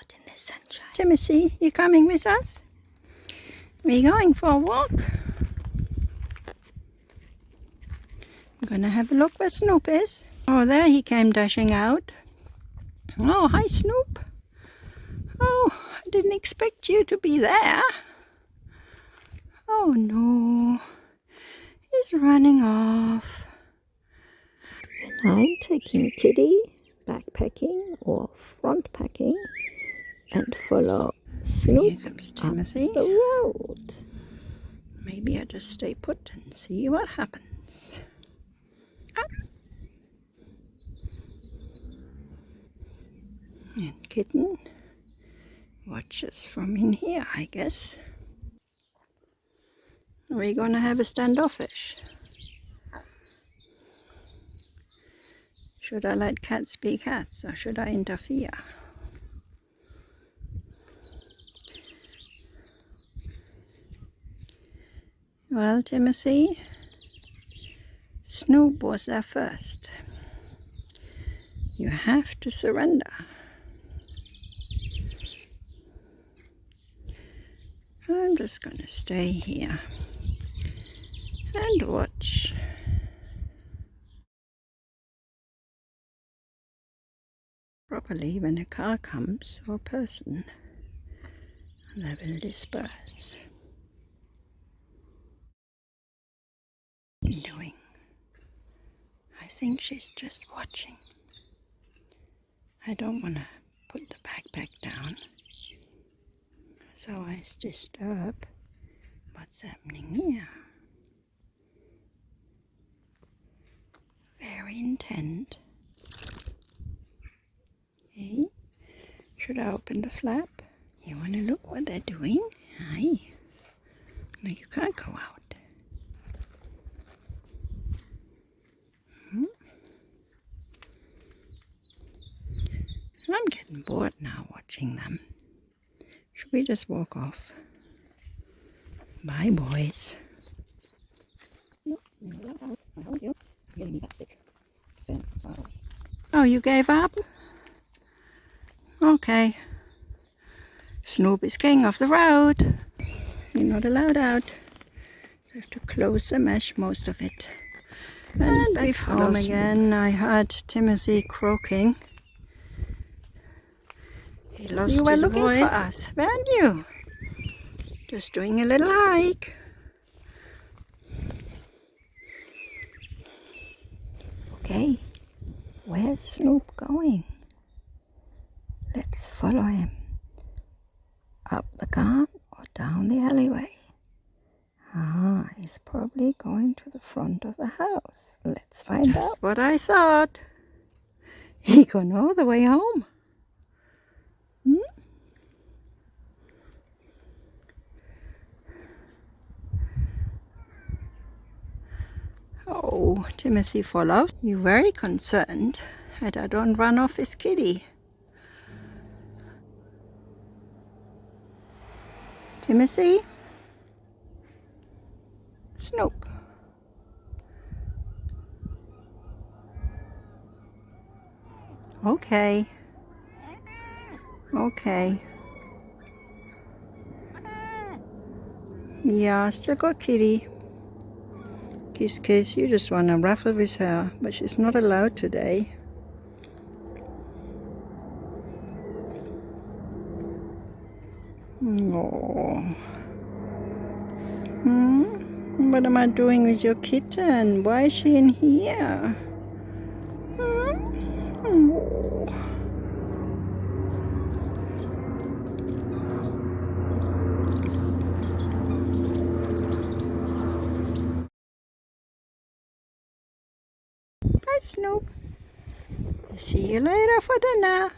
out in the sunshine. Timothy, you coming with us? We're going for a walk. I'm gonna have a look where Snoop is. Oh, there he came dashing out. Oh, hi Snoop. Oh, I didn't expect you to be there. Oh no, he's running off. And I'm taking Kitty backpacking or front packing and follow Snoop up the road. Maybe I just stay put and see what happens. Ah. And Kitten watches from in here, I guess. We're gonna have a standoffish. Should I let cats be cats or should I interfere? Well, Timothy, Snoop was there first. You have to surrender. I'm just going to stay here and watch. Probably when a car comes or a person, they will disperse. Doing. I think she's just watching. I don't want to put the backpack down, so I disturb what's happening here. Very intent. Okay. Should I open the flap? You want to look what they're doing? Hi. No, you can't go out. I'm getting bored now watching them. Should we just walk off? Bye, boys. Oh, you gave up? Okay. Snoop is king of the road. You're not allowed out. So I have to close the mesh, most of it. And back home again. I heard Timothy croaking. He lost you were his looking voice. For us, weren't you? Just doing a little hike. Okay, where's Snoop going? Let's follow him. Up the garden or down the alleyway? Ah, he's probably going to the front of the house. Let's find out. That's what I thought. He gone all the way home. Oh, Timothy followed. You're very concerned that I don't run off his kitty. Timothy? Snoop. Okay. Okay. Yeah, still got kitty. Kiss, kiss, you just want to ruffle with her, but she's not allowed today. Oh. What am I doing with your kitten? Why is she in here? Oh. Bye, Snoop. See you later for dinner.